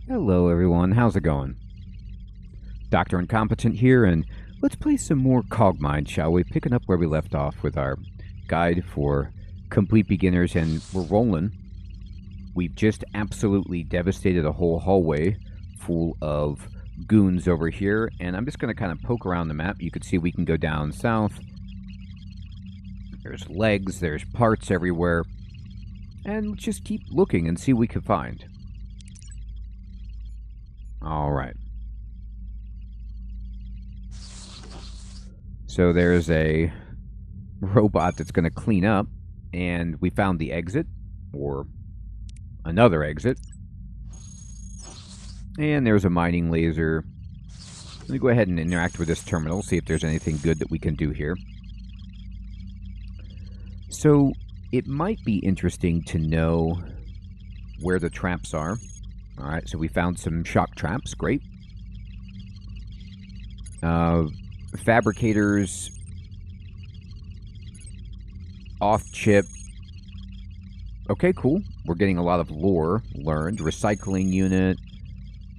Hello everyone, how's it going? Dr. Incompetent here, and let's play some more Cogmind, shall we? Picking up where we left off with our guide for complete beginners, and we're rolling. We've just absolutely devastated a whole hallway full of goons over here, and I'm just going to kind of poke around the map. You can see we can go down south. There's legs, there's parts everywhere, and let's just keep looking and see what we can find. Alright. So there's a robot that's going to clean up, and we found the exit, or another exit. And there's a mining laser. Let me go ahead and interact with this terminal, see if there's anything good that we can do here. So it might be interesting to know where the traps are. Alright, so we found some shock traps. Great. Fabricators. Off-chip. Okay, cool. We're getting a lot of lore learned. Recycling unit.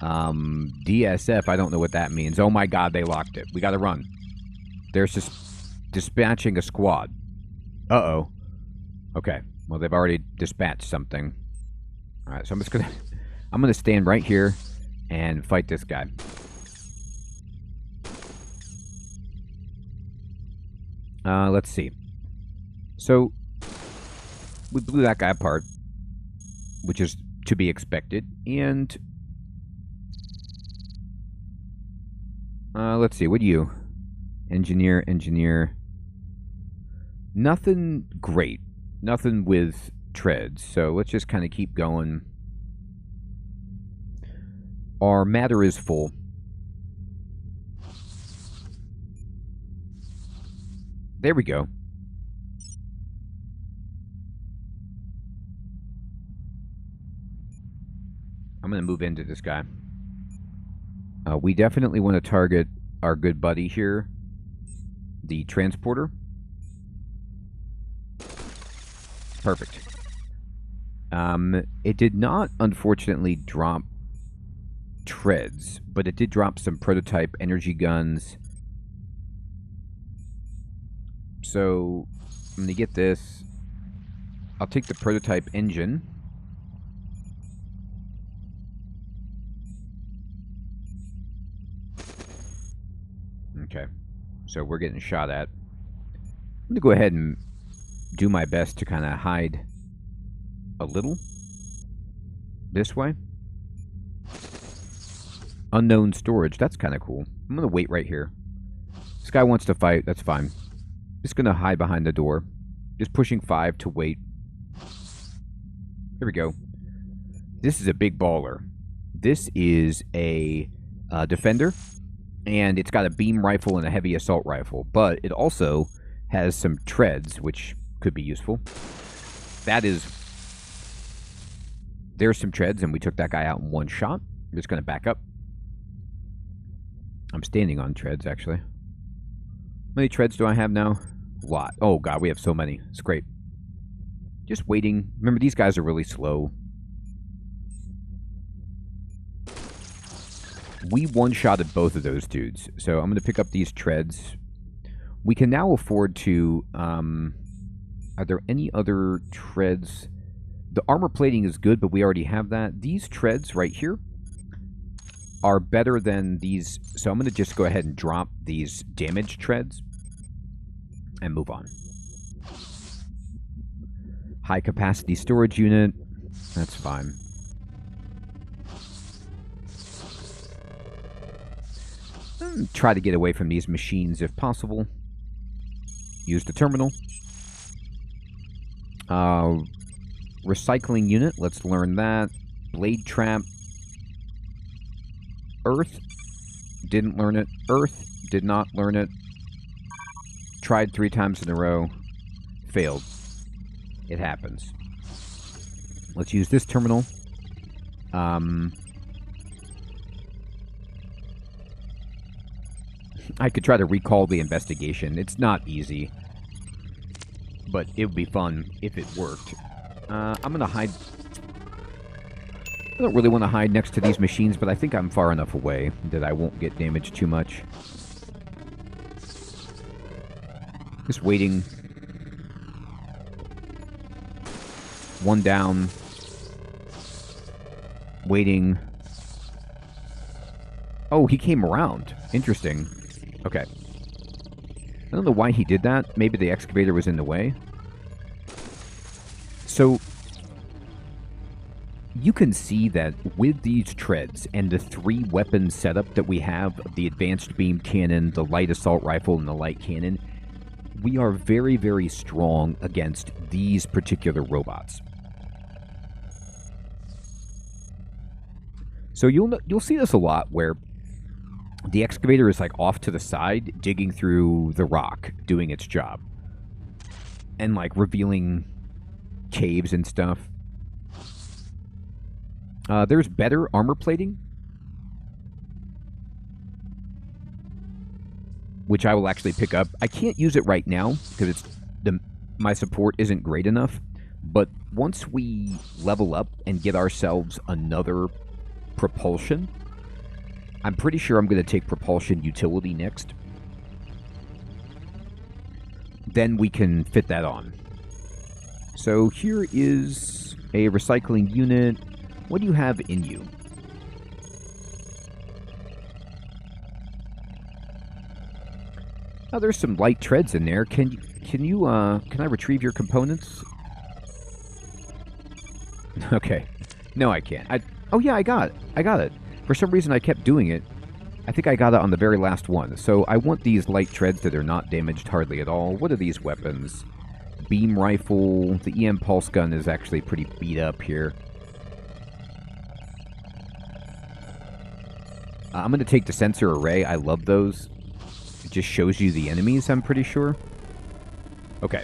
DSF, I don't know what that means. Oh my god, they locked it. We gotta run. There's just dispatching a squad. Uh-oh. Okay, well, they've already dispatched something. Alright, so I'm just gonna... I'm going to stand right here and fight this guy. Let's see. So, we blew that guy apart, which is to be expected. And, let's see, what do you? Engineer. Nothing great. Nothing with treads. So, let's just kind of keep going. Our matter is full. There we go. I'm going to move into this guy. We definitely want to target our good buddy here, the transporter. Perfect. It did not, unfortunately, drop treads, but it did drop some prototype energy guns. So I'm gonna get this. I'll take the prototype engine. Okay, so we're getting shot at. I'm gonna go ahead and do my best to kind of hide a little this way. Unknown storage. That's kind of cool. I'm going to wait right here. This guy wants to fight. That's fine. Just going to hide behind the door. Just pushing 5 to wait. Here we go. This is a big baller. This is a defender. And it's got a beam rifle and a heavy assault rifle. But it also has some treads, which could be useful. That is... There's some treads, and we took that guy out in one shot. I'm just going to back up. I'm standing on treads, actually. How many treads do I have now? A lot. Oh, God, we have so many. It's great. Just waiting. Remember, these guys are really slow. We one-shotted both of those dudes. So I'm going to pick up these treads. We can now afford to... are there any other treads? The armor plating is good, but we already have that. These treads right here are better than these, so I'm going to just go ahead and drop these damaged treads and move on. High capacity storage unit, that's fine. Try to get away from these machines if possible. Use the terminal. Recycling unit, let's learn that. Blade trap. Earth, didn't learn it. Earth, did not learn it. Tried 3 times in a row. Failed. It happens. Let's use this terminal. I could try to recall the investigation. It's not easy. But it would be fun if it worked. I'm going to hide... I don't really want to hide next to these machines, but I think I'm far enough away that I won't get damaged too much. Just waiting. One down. Waiting. Oh, he came around. Interesting. Okay. I don't know why he did that. Maybe the excavator was in the way. So, you can see that with these treads and the 3 weapon setup that we have, the advanced beam cannon, the light assault rifle, and the light cannon, we are very, very strong against these particular robots. So you'll see this a lot where the excavator is like off to the side, digging through the rock, doing its job. And like revealing caves and stuff. There's better armor plating, which I will actually pick up. I can't use it right now because my support isn't great enough. But once we level up and get ourselves another propulsion, I'm pretty sure I'm going to take propulsion utility next. Then we can fit that on. So here is a recycling unit. What do you have in you? Oh, there's some light treads in there. Can I retrieve your components? Okay. No, I can't. Oh yeah, I got it. For some reason I kept doing it. I think I got it on the very last one. So I want these light treads that are not damaged hardly at all. What are these weapons? Beam rifle. The EM pulse gun is actually pretty beat up here. I'm going to take the sensor array. I love those. It just shows you the enemies, I'm pretty sure. Okay.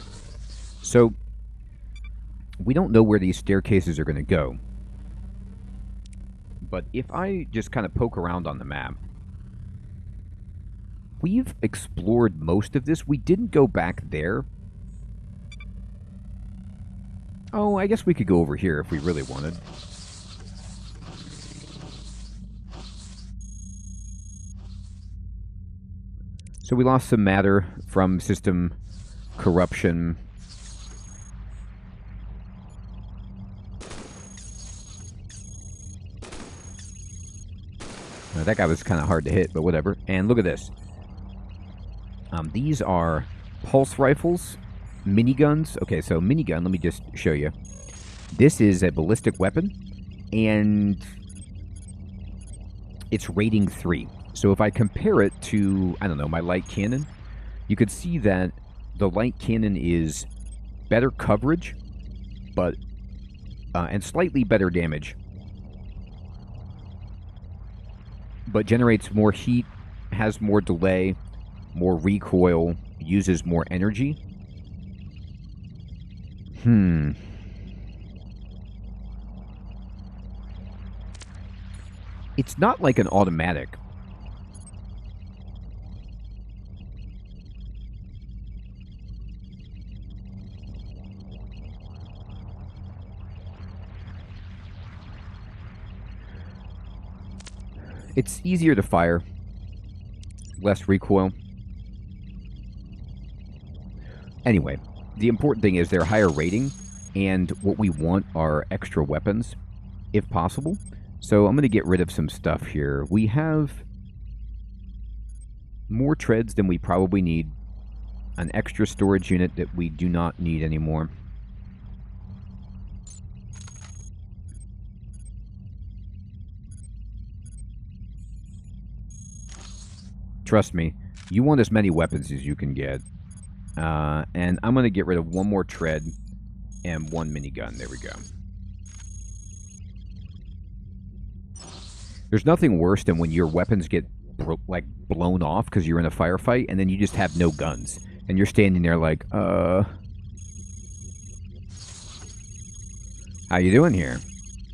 So, we don't know where these staircases are going to go. But if I just kind of poke around on the map, we've explored most of this. We didn't go back there. Oh, I guess we could go over here if we really wanted. So we lost some matter from system corruption. Now, that guy was kind of hard to hit, but whatever. And look at this. These are pulse rifles, miniguns. Okay, so minigun, let me just show you. This is a ballistic weapon, and it's rating 3. So if I compare it to, I don't know, my light cannon, you could see that the light cannon is better coverage, but and slightly better damage, but generates more heat, has more delay, more recoil, uses more energy. It's not like an automatic. It's easier to fire, less recoil. Anyway, the important thing is they're higher rating, and what we want are extra weapons, if possible. So I'm going to get rid of some stuff here. We have more treads than we probably need, an extra storage unit that we do not need anymore. Trust me, you want as many weapons as you can get. And I'm going to get rid of one more tread and one minigun. There we go. There's nothing worse than when your weapons get blown off because you're in a firefight and then you just have no guns. And you're standing there like, how you doing here?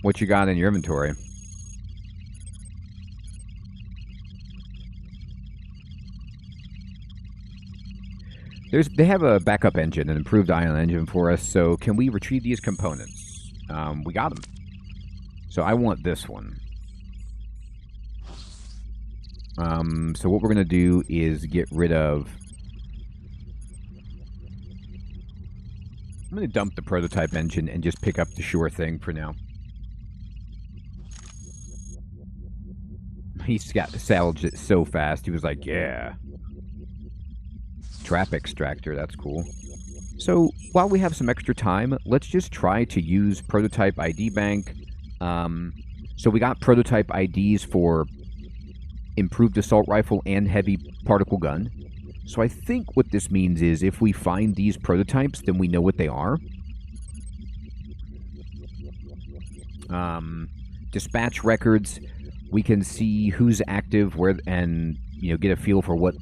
What you got in your inventory? They have a backup engine, an improved ion engine for us, so can we retrieve these components? We got them. So I want this one. So what we're going to do is get rid of... I'm going to dump the prototype engine and just pick up the sure thing for now. He salvaged it so fast. He was like, yeah. Trap extractor, that's cool. So while we have some extra time, let's just try to use prototype ID bank. So we got prototype IDs for improved assault rifle and heavy particle gun. So I think what this means is if we find these prototypes, then we know what they are. Dispatch records, we can see who's active, where, and get a feel for what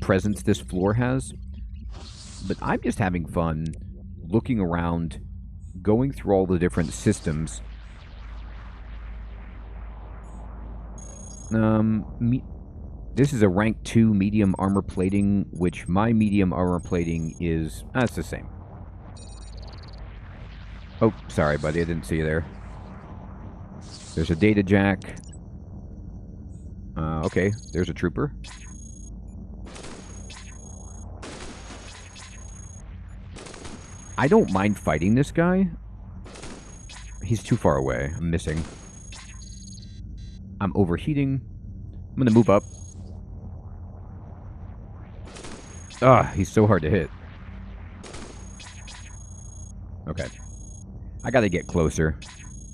presence this floor has. But I'm just having fun looking around, going through all the different systems. This is a rank 2 medium armor plating, which my medium armor plating is... it's the same. Oh, sorry, buddy. I didn't see you there. There's a data jack. Okay, there's a trooper. I don't mind fighting this guy. He's too far away. I'm missing. I'm overheating. I'm going to move up. He's so hard to hit. Okay. I gotta get closer.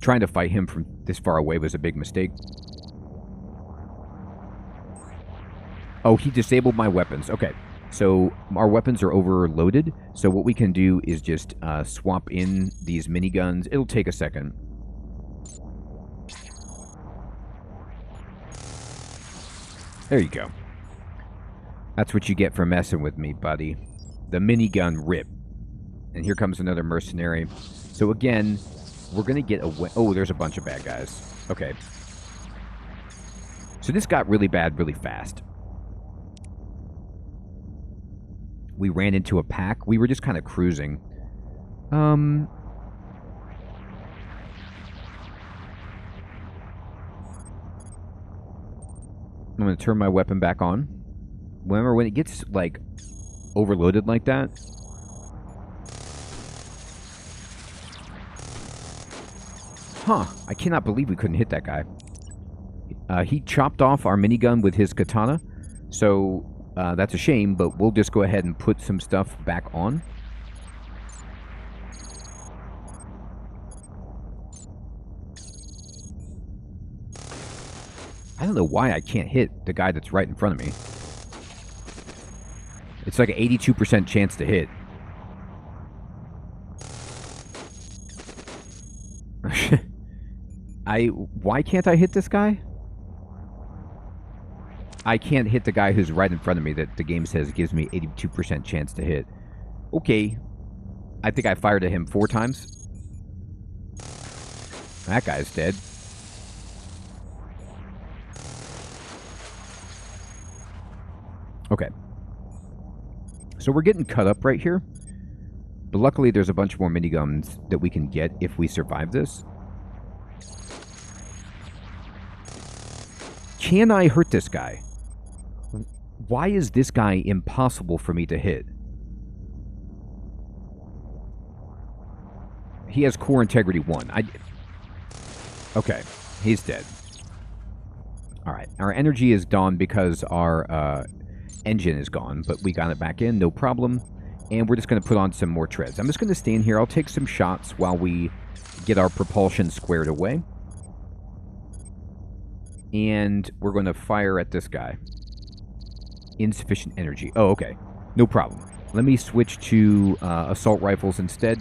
Trying to fight him from this far away was a big mistake. Oh, he disabled my weapons. Okay. So our weapons are overloaded. So what we can do is just swap in these miniguns. It'll take a second. There you go. That's what you get for messing with me, buddy. The minigun rip. And here comes another mercenary. So again, we're going to get away... Oh, there's a bunch of bad guys. Okay. So this got really bad really fast. We ran into a pack. We were just kind of cruising. I'm going to turn my weapon back on. Remember, when it gets, like, overloaded like that... Huh. I cannot believe we couldn't hit that guy. He chopped off our minigun with his katana. So, that's a shame, but we'll just go ahead and put some stuff back on. I don't know why I can't hit the guy that's right in front of me. It's like an 82% chance to hit. Why can't I hit this guy? I can't hit the guy who's right in front of me that the game says gives me 82% chance to hit. Okay. I think I fired at him 4 times. That guy's dead. Okay. So we're getting cut up right here. But luckily there's a bunch more miniguns that we can get if we survive this. Can I hurt this guy? Why is this guy impossible for me to hit? He has core integrity 1. Okay, he's dead. Alright, our energy is gone because our engine is gone, but we got it back in, no problem. And we're just going to put on some more treads. I'm just going to stand here. I'll take some shots while we get our propulsion squared away. And we're going to fire at this guy. Insufficient energy. Oh, okay. No problem. Let me switch to assault rifles instead.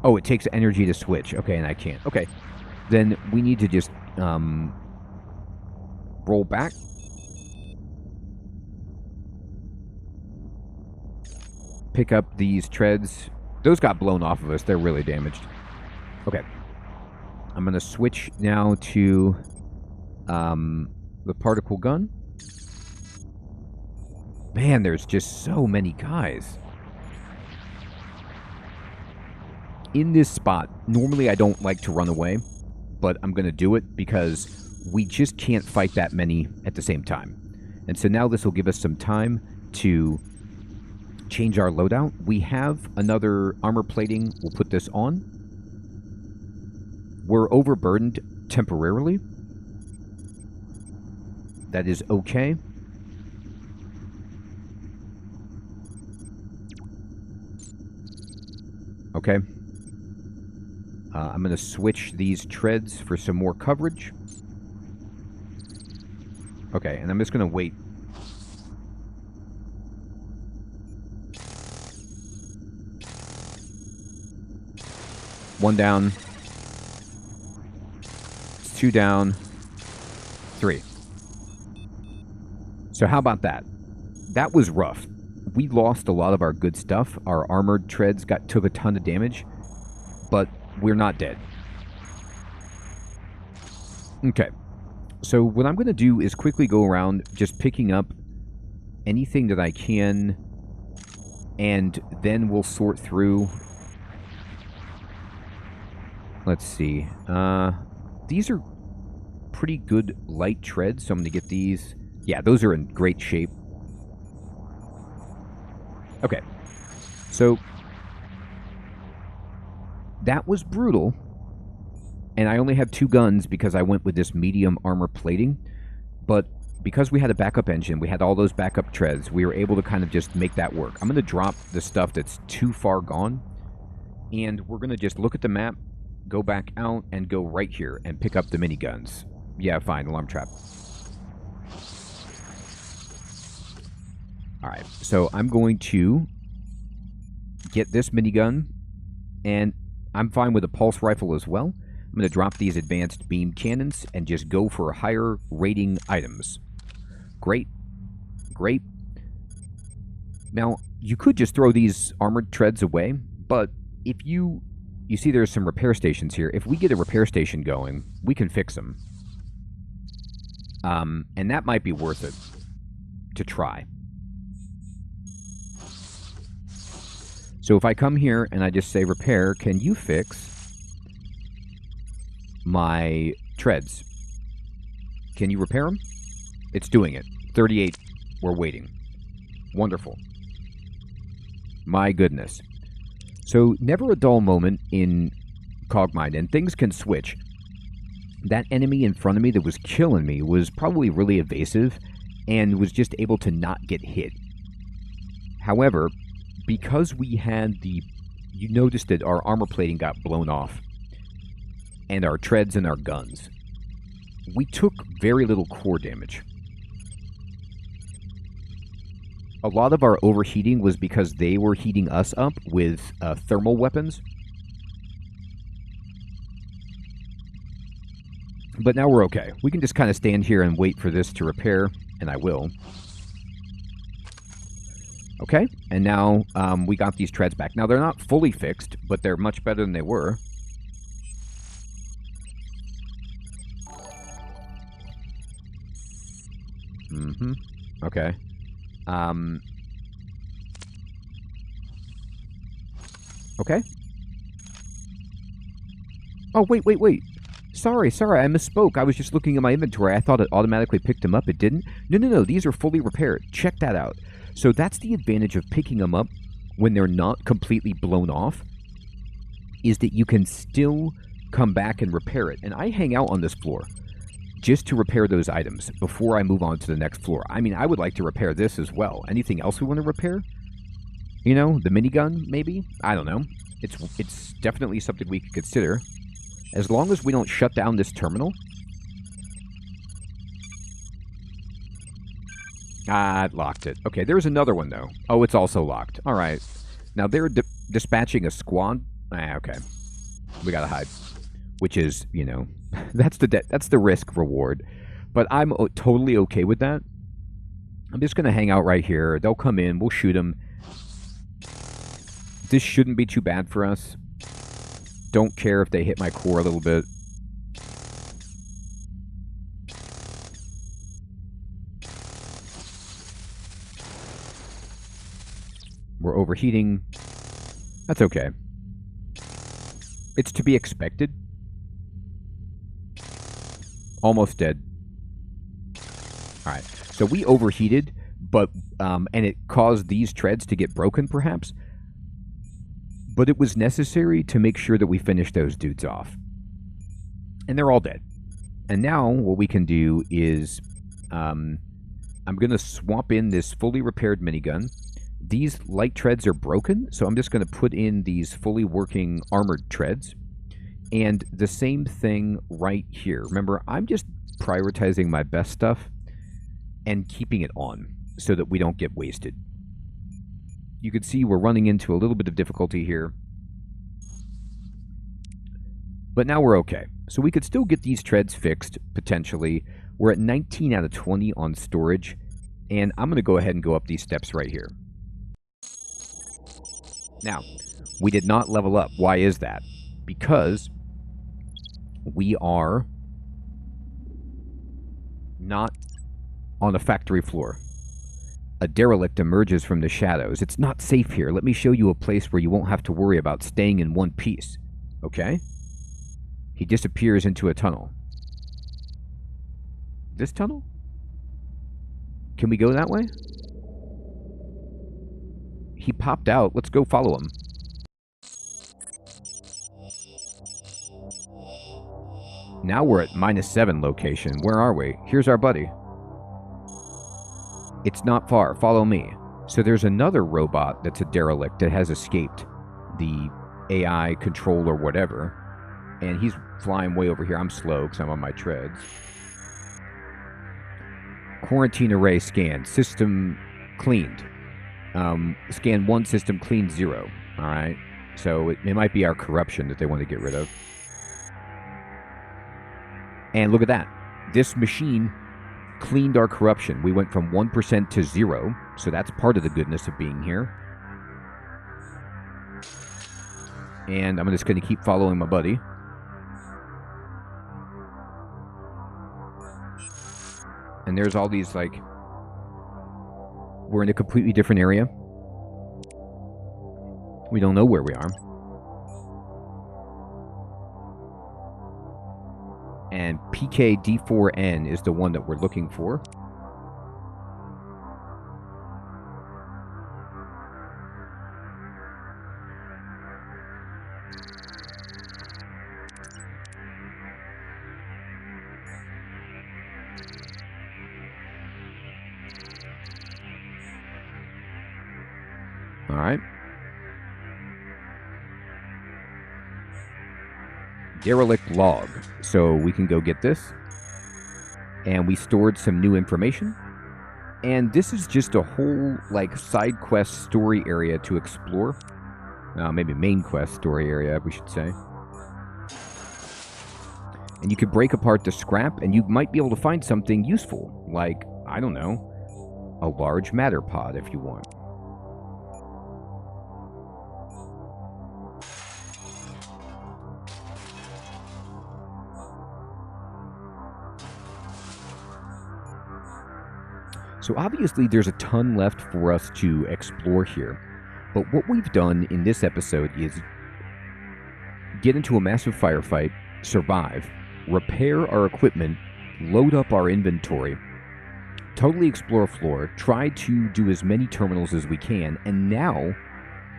Oh, it takes energy to switch. Okay, and I can't. Okay. Then we need to just roll back. Pick up these treads. Those got blown off of us. They're really damaged. Okay. I'm going to switch now to the particle gun. Man, there's just so many guys. In this spot, normally I don't like to run away, but I'm going to do it because we just can't fight that many at the same time. And so now this will give us some time to change our loadout. We have another armor plating. We'll put this on. We're overburdened temporarily. That is okay. Okay. I'm going to switch these treads for some more coverage. Okay, and I'm just going to wait. One down. Two down. Three. So how about that? That was rough. We lost a lot of our good stuff. Our armored treads took a ton of damage, but we're not dead. Okay. So what I'm going to do is quickly go around just picking up anything that I can, and then we'll sort through. Let's see. These are pretty good light treads, so I'm going to get these. Yeah, those are in great shape. Okay. So that was brutal. And I only have 2 guns because I went with this medium armor plating. But because we had a backup engine, we had all those backup treads, we were able to kind of just make that work. I'm going to drop the stuff that's too far gone. And we're going to just look at the map, go back out, and go right here and pick up the miniguns. Yeah, fine. Alarm trap. Alright, so I'm going to get this minigun, and I'm fine with a pulse rifle as well. I'm going to drop these advanced beam cannons and just go for higher rating items. Great. Great. Now, you could just throw these armored treads away, but if you see there's some repair stations here. If we get a repair station going, we can fix them. And that might be worth it to try. So if I come here and I just say, repair, can you fix my treads? Can you repair them? It's doing it. 38. We're waiting. Wonderful. My goodness. So never a dull moment in Cogmind, and things can switch. That enemy in front of me that was killing me was probably really evasive and was just able to not get hit. However, because we had you noticed that our armor plating got blown off, and our treads and our guns, we took very little core damage. A lot of our overheating was because they were heating us up with thermal weapons. But now we're okay. We can just kind of stand here and wait for this to repair, and I will. Okay, and now we got these treads back. Now, they're not fully fixed, but they're much better than they were. Okay. Okay. Oh, wait. Sorry, I misspoke. I was just looking at my inventory. I thought it automatically picked them up. It didn't. No. These are fully repaired. Check that out. So that's the advantage of picking them up when they're not completely blown off, is that you can still come back and repair it. And I hang out on this floor just to repair those items before I move on to the next floor. I mean, I would like to repair this as well. Anything else we want to repair? You know, the minigun, maybe? I don't know. It's definitely something we could consider. As long as we don't shut down this terminal. Ah, it locked it. Okay, there's another one, though. Oh, it's also locked. All right. Now, they're dispatching a squad. Ah, okay. We gotta hide. Which is, you know, that's the risk reward. But I'm totally okay with that. I'm just gonna hang out right here. They'll come in. We'll shoot them. This shouldn't be too bad for us. Don't care if they hit my core a little bit. overheating. That's okay. It's to be expected. Almost dead. Alright, so we overheated, but, and it caused these treads to get broken, perhaps. But it was necessary to make sure that we finished those dudes off. And they're all dead. And now, what we can do is, I'm going to swap in this fully repaired minigun. These light treads are broken, so I'm just going to put in these fully working armored treads. And the same thing right here. Remember, I'm just prioritizing my best stuff and keeping it on so that we don't get wasted. You can see we're running into a little bit of difficulty here. But now we're okay. So we could still get these treads fixed, potentially. We're at 19 out of 20 on storage. And I'm going to go ahead and go up these steps right here. Now, we did not level up. Why is that? Because we are not on a factory floor. A derelict emerges from the shadows. It's not safe here. Let me show you a place where you won't have to worry about staying in one piece. Okay? He disappears into a tunnel. This tunnel? Can we go that way? He popped out. Let's go follow him. Now we're at -7 location. Where are we? Here's our buddy. It's not far. Follow me. So there's another robot that's a derelict that has escaped the AI control or whatever. And he's flying way over here. I'm slow because I'm on my treads. Quarantine array scanned. System cleaned. Scan 1, system cleaned 0. Alright. So it might be our corruption that they want to get rid of. And look at that. This machine cleaned our corruption. We went from 1% to 0. So that's part of the goodness of being here. And I'm just going to keep following my buddy. And there's all these, like... We're in a completely different area. We don't know where we are. And PKD4N is the one that we're looking for. All right. Derelict log. So we can go get this. And we stored some new information. And this is just a whole, like, side quest story area to explore. Maybe main quest story area, we should say. And you could break apart the scrap, and you might be able to find something useful. Like, I don't know, a large matter pod if you want. So obviously there's a ton left for us to explore here, but what we've done in this episode is get into a massive firefight, survive, repair our equipment, load up our inventory, totally explore a floor, try to do as many terminals as we can, and now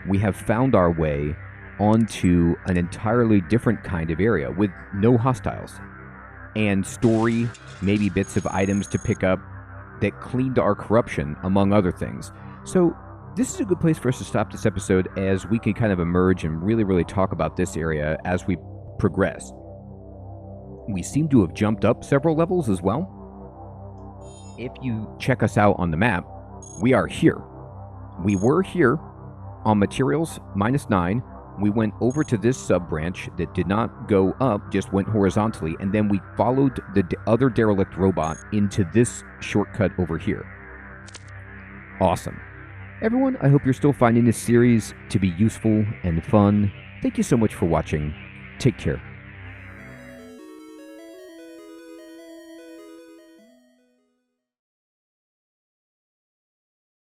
we have found our way onto an entirely different kind of area with no hostiles, and story, maybe bits of items to pick up, that cleaned our corruption, among other things. So this is a good place for us to stop this episode as we can kind of emerge and really talk about this area as we progress. We seem to have jumped up several levels as well. If you check us out on the map, we are here. We were here on materials -9. We went over to this sub-branch that did not go up, just went horizontally, and then we followed the other derelict robot into this shortcut over here. Awesome. Everyone, I hope you're still finding this series to be useful and fun. Thank you so much for watching. Take care.